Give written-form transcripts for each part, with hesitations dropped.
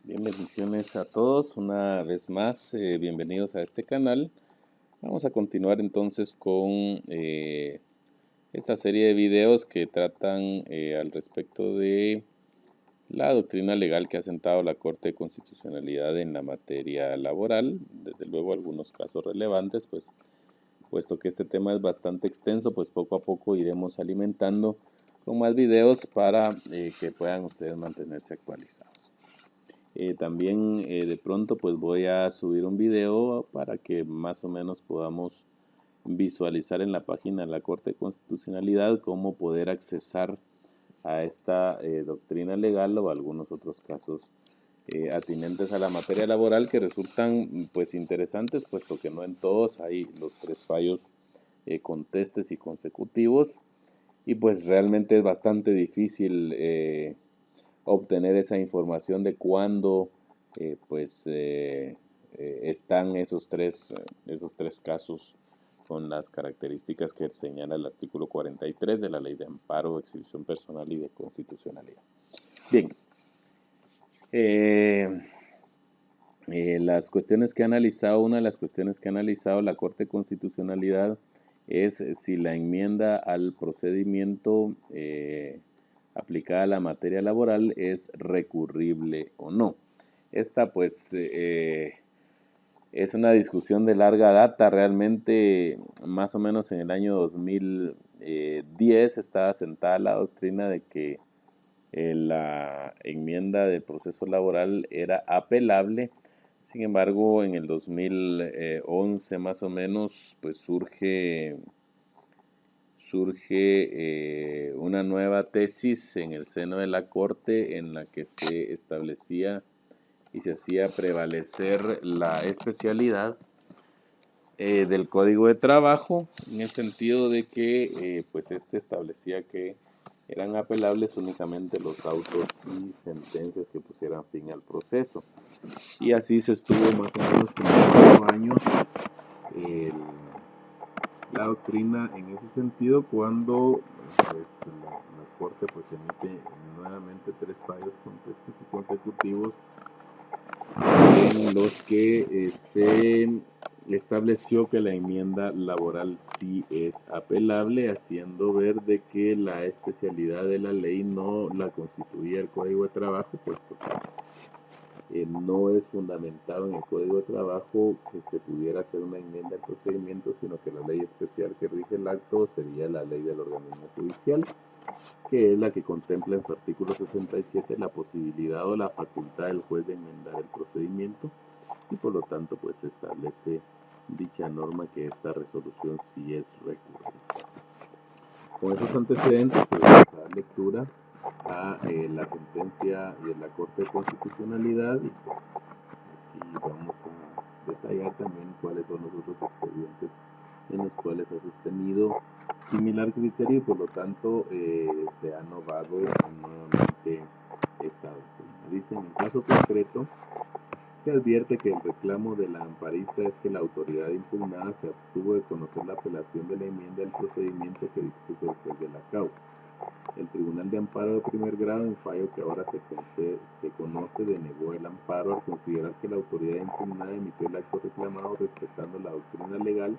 Bien, bendiciones a todos. Una vez más, bienvenidos a este canal. Vamos a continuar entonces con esta serie de videos que tratan al respecto de la doctrina legal que ha sentado la Corte de Constitucionalidad en la materia laboral. Desde luego algunos casos relevantes, pues puesto que este tema es bastante extenso, pues poco a poco iremos alimentando con más videos para que puedan ustedes mantenerse actualizados. También de pronto pues voy a subir un video para que más o menos podamos visualizar en la página de la Corte de Constitucionalidad cómo poder accesar a esta doctrina legal o algunos otros casos atinentes a la materia laboral que resultan pues interesantes, puesto que no en todos hay los tres fallos contestes y consecutivos, y pues realmente es bastante difícil obtener esa información de cuándo están esos tres casos con las características que señala el artículo 43 de la Ley de Amparo, Exhibición Personal y de Constitucionalidad. Bien, las cuestiones que ha analizado, una de las cuestiones que ha analizado la Corte de Constitucionalidad es si la enmienda al procedimiento aplicada a la materia laboral es recurrible o no. Esta pues es una discusión de larga data. Realmente más o menos en el año 2010 estaba asentada la doctrina de que la enmienda del proceso laboral era apelable. Sin embargo, en el 2011 más o menos pues surge una nueva tesis en el seno de la Corte en la que se establecía y se hacía prevalecer la especialidad del Código de Trabajo, en el sentido de que pues este establecía que eran apelables únicamente los autos y sentencias que pusieran fin al proceso. Y así se estuvo más o menos como 4 años la doctrina en ese sentido, cuando pues, la Corte pues emite nuevamente 3 fallos contestes y consecutivos en los que se estableció que la enmienda laboral sí es apelable, haciendo ver de que la especialidad de la ley no la constituía el Código de Trabajo, puesto que no es fundamentado en el Código de Trabajo que se pudiera hacer una enmienda al procedimiento, sino que la ley especial que rige el acto sería la ley del organismo judicial, que es la que contempla en su artículo 67 la posibilidad o la facultad del juez de enmendar el procedimiento, y por lo tanto pues se establece dicha norma que esta resolución sí es recurrente. Con esos antecedentes pues vamos a dar lectura a la sentencia de la Corte de Constitucionalidad, y pues aquí vamos a detallar también cuáles son los otros expedientes en los cuales ha sostenido similar criterio y por lo tanto se ha novado nuevamente esta doctrina. Dice: en el caso concreto se advierte que el reclamo de la amparista es que la autoridad impugnada se abstuvo de conocer la apelación de la enmienda del procedimiento que dispuso el juez de la causa. El Tribunal de Amparo de primer grado, en fallo que ahora se conoce, denegó el amparo al considerar que la autoridad impugnada emitió el acto reclamado respetando la doctrina legal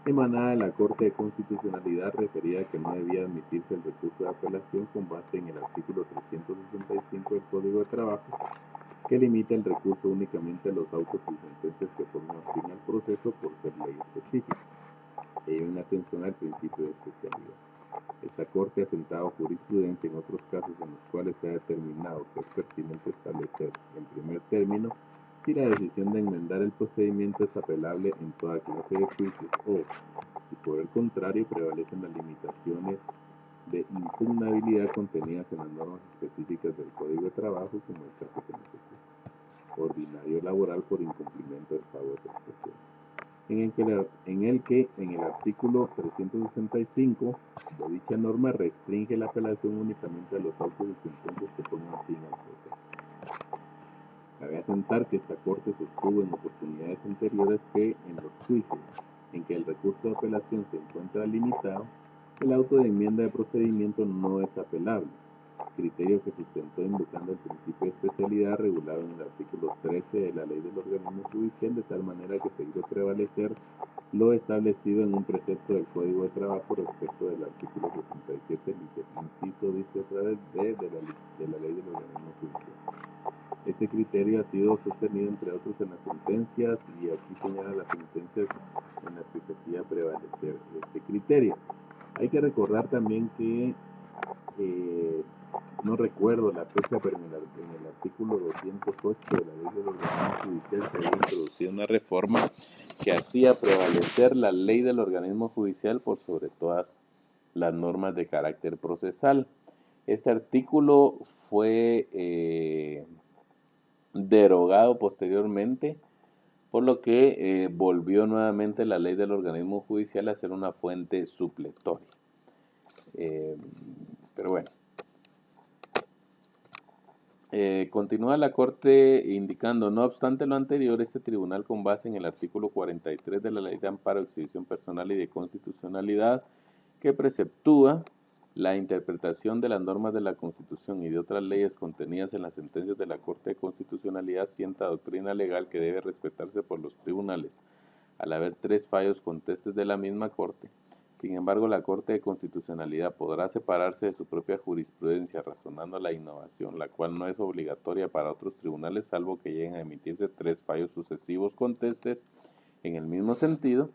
emanada de la Corte de Constitucionalidad, referida a que no debía admitirse el recurso de apelación con base en el artículo 365 del Código de Trabajo, que limita el recurso únicamente a los autos y sentencias que pongan fin al proceso por ser ley específica. Ello en atención al principio de especialidad. Esta Corte ha sentado jurisprudencia en otros casos en los cuales se ha determinado que es pertinente establecer, en primer término, si la decisión de enmendar el procedimiento es apelable en toda clase de juicios o, si por el contrario prevalecen las limitaciones de impugnabilidad contenidas en las normas específicas del Código de Trabajo, como el caso que nos ocupa, ordinario laboral por incumplimiento del pago de prestaciones, en el artículo 365 de dicha norma restringe la apelación únicamente a los autos y sentencias que pongan fin al proceso. Cabe asentar que esta Corte sostuvo en oportunidades anteriores que en los juicios en que el recurso de apelación se encuentra limitado, el auto de enmienda de procedimiento no es apelable, criterio que sustentó invocando el principio de especialidad regulado en el artículo 13 de la Ley del Organismo Judicial, de tal manera que se hizo prevalecer lo establecido en un precepto del Código de Trabajo respecto del artículo 67, inciso dice otra vez de la Ley del Organismo Judicial. Este criterio ha sido sostenido, entre otros, en las sentencias, y aquí señala las sentencias en las que se hacía prevalecer este criterio. Hay que recordar también que no recuerdo la fecha, pero en el artículo 208 de la Ley del Organismo Judicial se había introducido una reforma que hacía prevalecer la ley del organismo judicial por sobre todas las normas de carácter procesal. Este artículo fue derogado posteriormente, por lo que volvió nuevamente la ley del organismo judicial a ser una fuente supletoria. Pero bueno. Continúa la Corte indicando: no obstante lo anterior, este tribunal, con base en el artículo 43 de la Ley de Amparo, Exhibición Personal y de Constitucionalidad, que preceptúa la interpretación de las normas de la Constitución y de otras leyes contenidas en las sentencias de la Corte de Constitucionalidad, sienta doctrina legal que debe respetarse por los tribunales, al haber 3 fallos contestes de la misma Corte. Sin embargo, la Corte de Constitucionalidad podrá separarse de su propia jurisprudencia, razonando la innovación, la cual no es obligatoria para otros tribunales, salvo que lleguen a emitirse 3 fallos sucesivos contestes en el mismo sentido.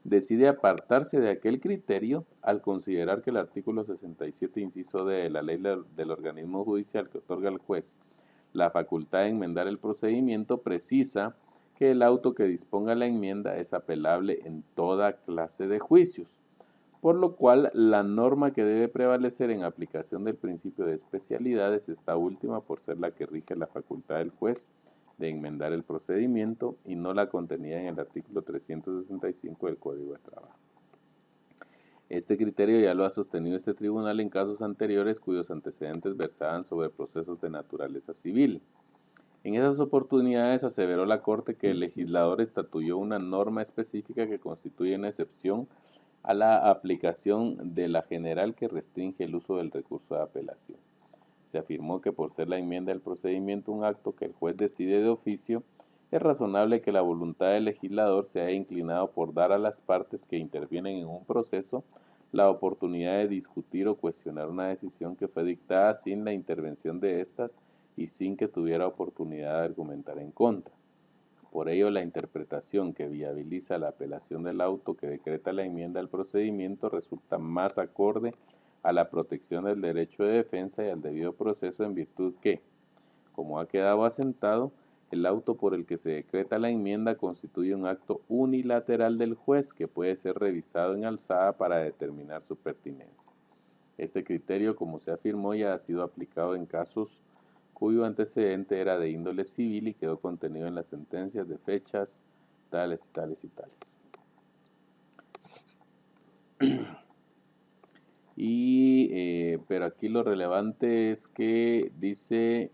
Decide apartarse de aquel criterio al considerar que el artículo 67, inciso D de la Ley del Organismo Judicial, que otorga al juez la facultad de enmendar el procedimiento, precisa que el auto que disponga la enmienda es apelable en toda clase de juicios, por lo cual la norma que debe prevalecer en aplicación del principio de especialidad es esta última, por ser la que rige la facultad del juez de enmendar el procedimiento y no la contenida en el artículo 365 del Código de Trabajo. Este criterio ya lo ha sostenido este tribunal en casos anteriores cuyos antecedentes versaban sobre procesos de naturaleza civil. En esas oportunidades aseveró la Corte que el legislador estatuyó una norma específica que constituye una excepción a la aplicación de la general que restringe el uso del recurso de apelación. Se afirmó que por ser la enmienda del procedimiento un acto que el juez decide de oficio, es razonable que la voluntad del legislador se haya inclinado por dar a las partes que intervienen en un proceso la oportunidad de discutir o cuestionar una decisión que fue dictada sin la intervención de éstas y sin que tuviera oportunidad de argumentar en contra. Por ello, la interpretación que viabiliza la apelación del auto que decreta la enmienda al procedimiento resulta más acorde a la protección del derecho de defensa y al debido proceso, en virtud que, como ha quedado asentado, el auto por el que se decreta la enmienda constituye un acto unilateral del juez que puede ser revisado en alzada para determinar su pertinencia. Este criterio, como se afirmó, ya ha sido aplicado en casos cuyo antecedente era de índole civil y quedó contenido en las sentencias de fechas tales y tales y tales. Pero aquí lo relevante es que dice: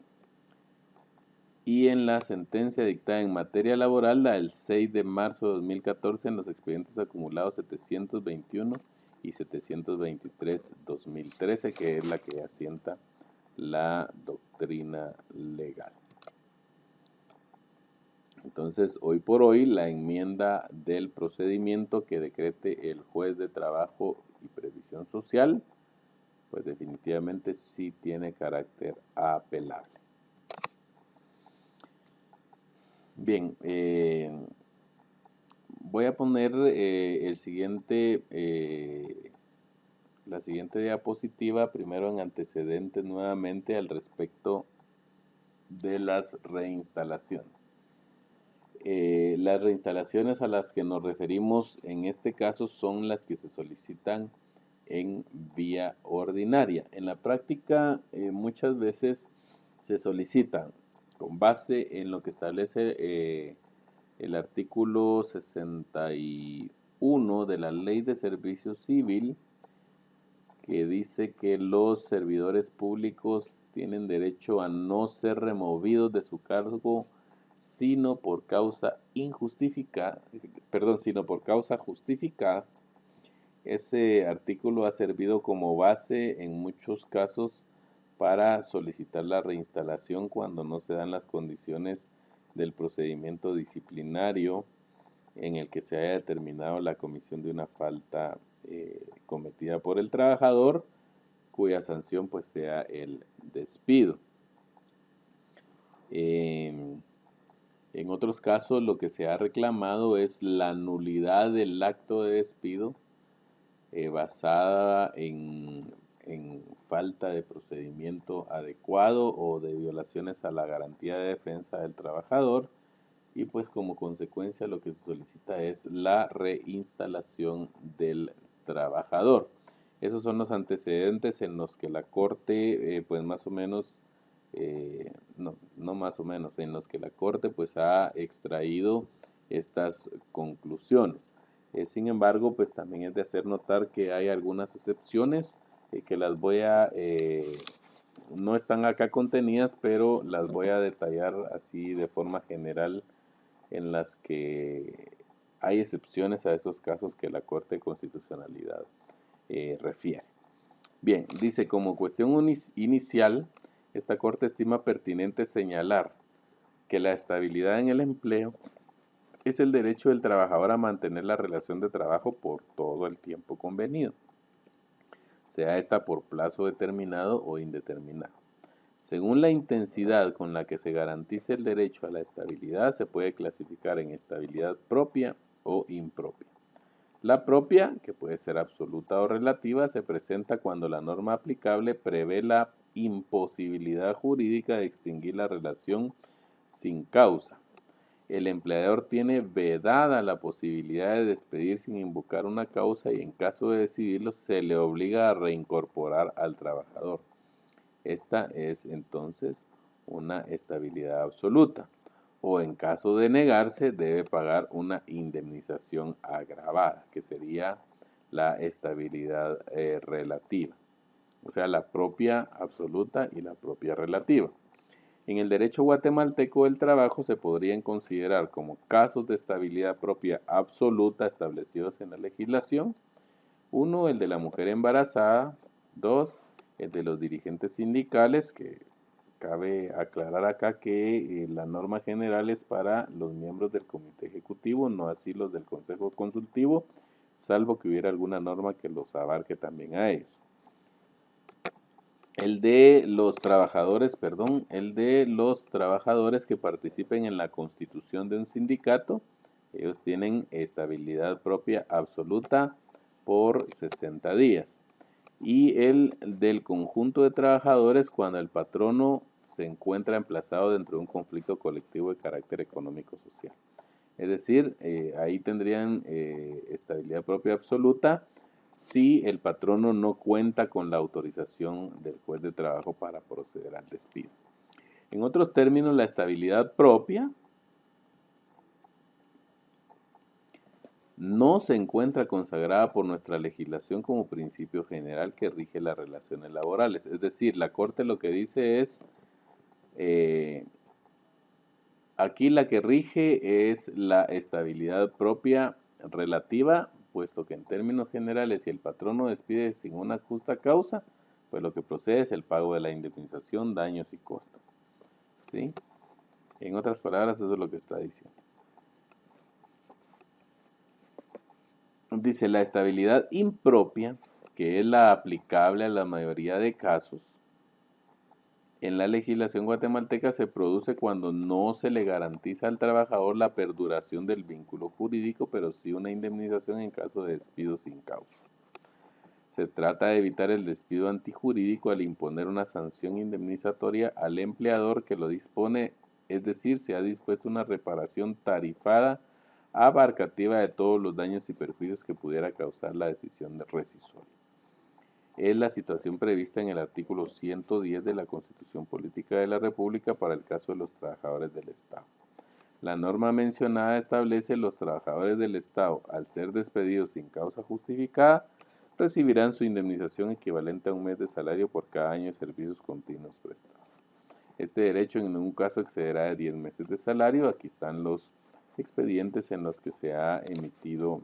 y en la sentencia dictada en materia laboral, la del 6 de marzo de 2014, en los expedientes acumulados 721 y 723-2013, que es la que asienta la doctrina legal. Entonces, hoy por hoy, la enmienda del procedimiento que decrete el juez de trabajo y previsión social, pues definitivamente sí tiene carácter apelable. Bien, voy a poner la siguiente diapositiva, primero en antecedentes nuevamente al respecto de las reinstalaciones. Las reinstalaciones a las que nos referimos en este caso son las que se solicitan en vía ordinaria. En la práctica, muchas veces se solicitan con base en lo que establece el artículo 61 de la Ley de Servicio Civil, que dice que los servidores públicos tienen derecho a no ser removidos de su cargo sino por causa justificada. Ese artículo ha servido como base en muchos casos para solicitar la reinstalación cuando no se dan las condiciones del procedimiento disciplinario en el que se haya determinado la comisión de una falta cometida por el trabajador, cuya sanción pues sea el despido. En otros casos, lo que se ha reclamado es la nulidad del acto de despido basada en falta de procedimiento adecuado o de violaciones a la garantía de defensa del trabajador, y pues como consecuencia lo que se solicita es la reinstalación del trabajador. Esos son los antecedentes en los que la Corte pues más o menos no más o menos, en los que la Corte pues ha extraído estas conclusiones. Sin embargo, pues también es de hacer notar que hay algunas excepciones que las voy a, no están acá contenidas, pero las voy a detallar así de forma general, en las que hay excepciones a esos casos que la Corte de Constitucionalidad refiere. Bien, dice, como cuestión inicial, esta Corte estima pertinente señalar que la estabilidad en el empleo es el derecho del trabajador a mantener la relación de trabajo por todo el tiempo convenido, sea esta por plazo determinado o indeterminado. Según la intensidad con la que se garantice el derecho a la estabilidad, se puede clasificar en estabilidad propia o impropia. La propia, que puede ser absoluta o relativa, se presenta cuando la norma aplicable prevé la imposibilidad jurídica de extinguir la relación sin causa. El empleador tiene vedada la posibilidad de despedir sin invocar una causa y en caso de decidirlo se le obliga a reincorporar al trabajador. Esta es entonces una estabilidad absoluta, o en caso de negarse debe pagar una indemnización agravada, que sería la estabilidad relativa, o sea, la propia absoluta y la propia relativa. En el derecho guatemalteco del trabajo se podrían considerar como casos de estabilidad propia absoluta establecidos en la legislación: 1, el de la mujer embarazada; 2, el de los dirigentes sindicales, que cabe aclarar acá que la norma general es para los miembros del comité ejecutivo, no así los del consejo consultivo, salvo que hubiera alguna norma que los abarque también a ellos. El de los trabajadores que participen en la constitución de un sindicato, ellos tienen estabilidad propia absoluta por 60 días. Y el del conjunto de trabajadores cuando el patrono se encuentra emplazado dentro de un conflicto colectivo de carácter económico-social. Es decir, ahí tendrían estabilidad propia absoluta si el patrono no cuenta con la autorización del juez de trabajo para proceder al despido. En otros términos, la estabilidad propia no se encuentra consagrada por nuestra legislación como principio general que rige las relaciones laborales. Es decir, la Corte lo que dice es, aquí la que rige es la estabilidad propia relativa, puesto que en términos generales, si el patrono despide sin una justa causa, pues lo que procede es el pago de la indemnización, daños y costas. ¿Sí? En otras palabras, eso es lo que está diciendo. Dice, la estabilidad impropia, que es la aplicable a la mayoría de casos, en la legislación guatemalteca se produce cuando no se le garantiza al trabajador la perduración del vínculo jurídico, pero sí una indemnización en caso de despido sin causa. Se trata de evitar el despido antijurídico al imponer una sanción indemnizatoria al empleador que lo dispone, es decir, se ha dispuesto una reparación tarifada abarcativa de todos los daños y perjuicios que pudiera causar la decisión rescisoria. Es la situación prevista en el artículo 110 de la Constitución Política de la República para el caso de los trabajadores del Estado. La norma mencionada establece: los trabajadores del Estado, al ser despedidos sin causa justificada, recibirán su indemnización equivalente a un mes de salario por cada año de servicios continuos prestados. Este derecho en ningún caso excederá de 10 meses de salario. Aquí están los expedientes en los que se ha emitido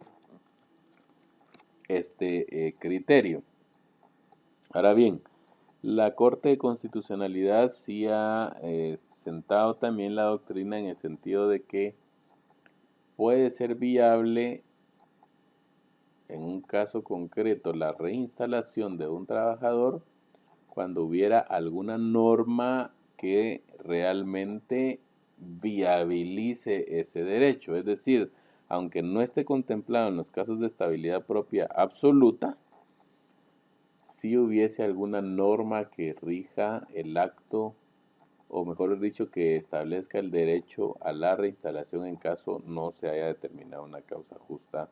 este criterio. Ahora bien, La Corte de Constitucionalidad sí ha sentado también la doctrina en el sentido de que puede ser viable en un caso concreto la reinstalación de un trabajador cuando hubiera alguna norma que realmente viabilice ese derecho. Es decir, aunque no esté contemplado en los casos de estabilidad propia absoluta, si hubiese alguna norma que rija el acto, o mejor dicho, que establezca el derecho a la reinstalación en caso no se haya determinado una causa justa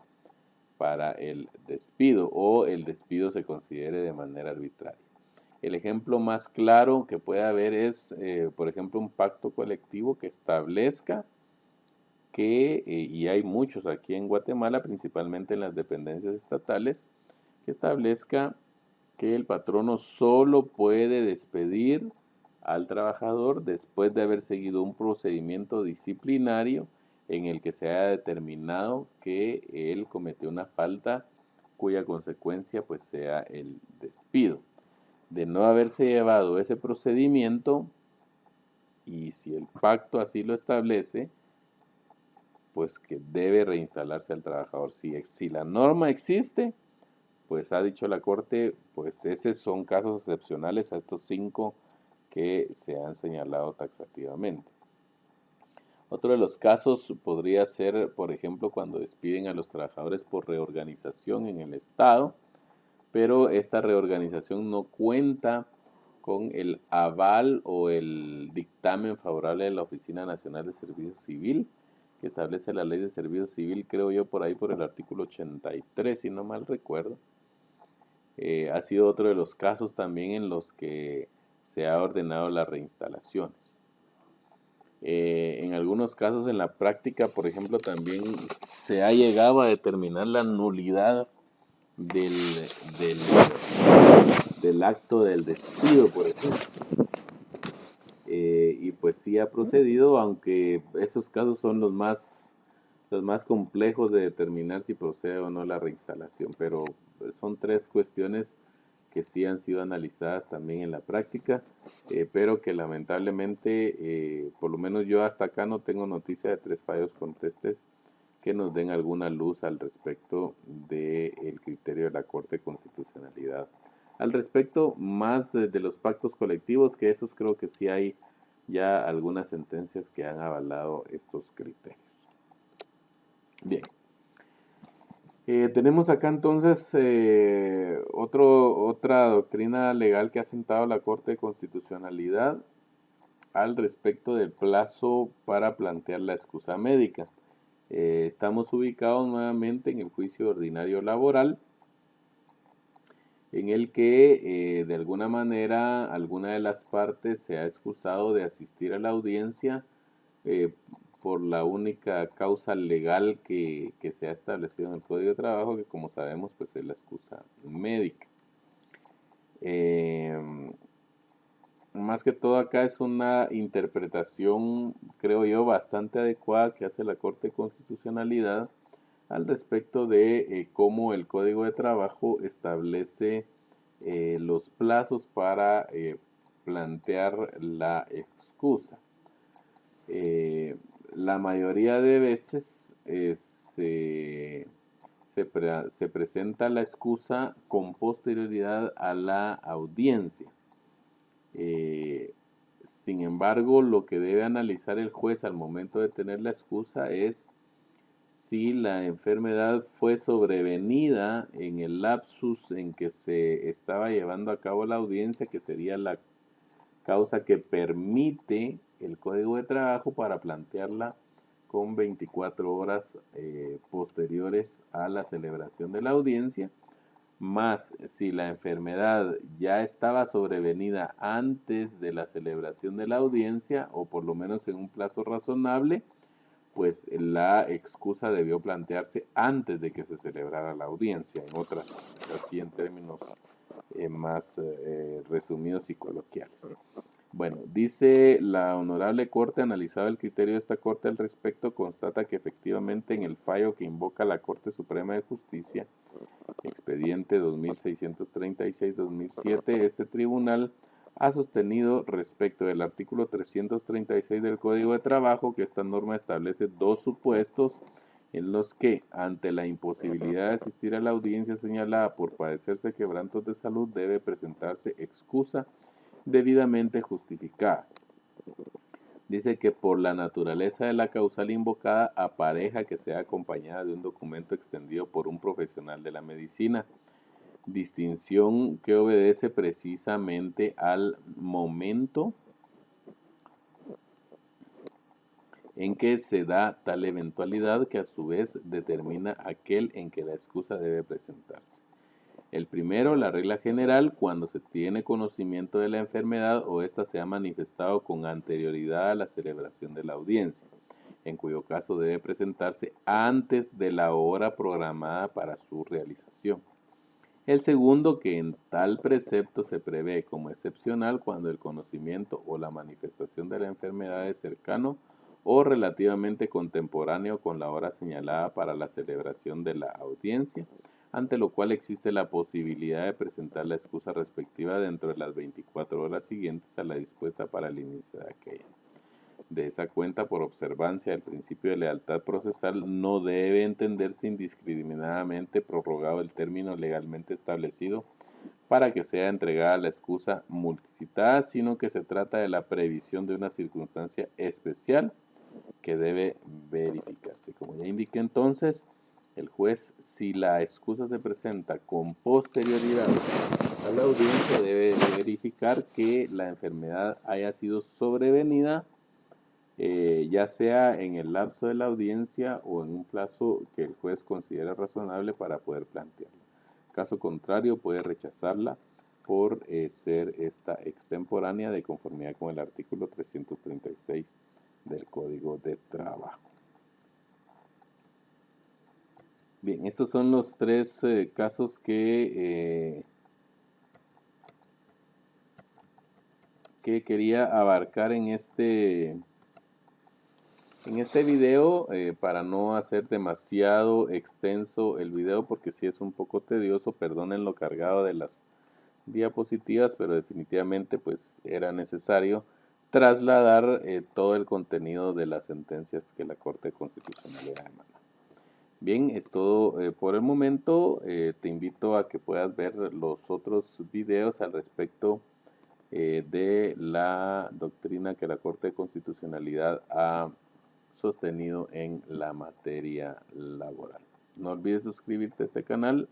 para el despido o el despido se considere de manera arbitraria. El ejemplo más claro que puede haber es, por ejemplo, un pacto colectivo que establezca que, y hay muchos aquí en Guatemala, principalmente en las dependencias estatales, que establezca que el patrono solo puede despedir al trabajador después de haber seguido un procedimiento disciplinario en el que se haya determinado que él cometió una falta cuya consecuencia pues sea el despido. De no haberse llevado ese procedimiento, y si el pacto así lo establece, pues que debe reinstalarse al trabajador. Si la norma existe, pues ha dicho la Corte, pues esos son casos excepcionales a estos 5 que se han señalado taxativamente. Otro de los casos podría ser, por ejemplo, cuando despiden a los trabajadores por reorganización en el Estado, pero esta reorganización no cuenta con el aval o el dictamen favorable de la Oficina Nacional de Servicio Civil, que establece la Ley de Servicio Civil, creo yo, por ahí por el artículo 83, si no mal recuerdo. Ha sido otro de los casos también en los que se ha ordenado las reinstalaciones. En algunos casos en la práctica, por ejemplo, también se ha llegado a determinar la nulidad del acto del despido, por ejemplo. Y pues sí ha procedido, aunque esos casos son los más complejos de determinar si procede o no la reinstalación, pero son 3 cuestiones que sí han sido analizadas también en la práctica, pero que lamentablemente, por lo menos yo hasta acá no tengo noticia de 3 fallos contestes que nos den alguna luz al respecto del criterio de la Corte de Constitucionalidad. Al respecto, más de los pactos colectivos, que esos creo que sí hay ya algunas sentencias que han avalado estos criterios. Bien. Tenemos acá entonces otra doctrina legal que ha sentado la Corte de Constitucionalidad al respecto del plazo para plantear la excusa médica. Estamos ubicados nuevamente en el juicio ordinario laboral, en el que de alguna manera alguna de las partes se ha excusado de asistir a la audiencia por la única causa legal que se ha establecido en el Código de Trabajo, que como sabemos pues es la excusa médica. Más que todo acá es una interpretación, creo yo, bastante adecuada que hace la Corte de Constitucionalidad al respecto de cómo el Código de Trabajo establece los plazos para plantear la excusa. La mayoría de veces se presenta la excusa con posterioridad a la audiencia. Sin embargo, lo que debe analizar el juez al momento de tener la excusa es si la enfermedad fue sobrevenida en el lapsus en que se estaba llevando a cabo la audiencia, que sería la causa que permite el Código de Trabajo para plantearla con 24 horas posteriores a la celebración de la audiencia, más si la enfermedad ya estaba sobrevenida antes de la celebración de la audiencia, o por lo menos en un plazo razonable, pues la excusa debió plantearse antes de que se celebrara la audiencia, en otras, así en términos más resumidos y coloquiales. Bueno, dice la Honorable Corte, analizado el criterio de esta Corte al respecto, constata que efectivamente en el fallo que invoca la Corte Suprema de Justicia, expediente 2636-2007, este tribunal ha sostenido respecto del artículo 336 del Código de Trabajo que esta norma establece dos supuestos en los que, ante la imposibilidad de asistir a la audiencia señalada por padecerse quebrantos de salud, debe presentarse excusa debidamente justificada. Dice que por la naturaleza de la causal invocada apareja que sea acompañada de un documento extendido por un profesional de la medicina, distinción que obedece precisamente al momento en que se da tal eventualidad que a su vez determina aquel en que la excusa debe presentarse. El primero, la regla general, cuando se tiene conocimiento de la enfermedad o ésta se ha manifestado con anterioridad a la celebración de la audiencia, en cuyo caso debe presentarse antes de la hora programada para su realización. El segundo, que en tal precepto se prevé como excepcional cuando el conocimiento o la manifestación de la enfermedad es cercano o relativamente contemporáneo con la hora señalada para la celebración de la audiencia, ante lo cual existe la posibilidad de presentar la excusa respectiva dentro de las 24 horas siguientes a la dispuesta para el inicio de aquella. De esa cuenta, por observancia del principio de lealtad procesal, no debe entenderse indiscriminadamente prorrogado el término legalmente establecido para que sea entregada la excusa multicitada, sino que se trata de la previsión de una circunstancia especial que debe verificarse. Como ya indiqué entonces, el juez, si la excusa se presenta con posterioridad a la audiencia, debe verificar que la enfermedad haya sido sobrevenida, ya sea en el lapso de la audiencia o en un plazo que el juez considere razonable para poder plantearla. Caso contrario, puede rechazarla por ser esta extemporánea de conformidad con el artículo 336 del Código de Trabajo. Bien, estos son los tres casos que quería abarcar en este video, para no hacer demasiado extenso el video, porque sí es un poco tedioso, perdonen lo cargado de las diapositivas, pero definitivamente pues era necesario trasladar todo el contenido de las sentencias que la Corte Constitucional era demanda. Bien, es todo por el momento. Te invito a que puedas ver los otros videos al respecto de la doctrina que la Corte de Constitucionalidad ha sostenido en la materia laboral. No olvides suscribirte a este canal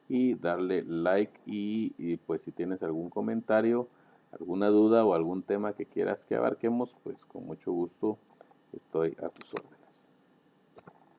y darle like y pues si tienes algún comentario, alguna duda o algún tema que quieras que abarquemos, pues con mucho gusto estoy a tus órdenes.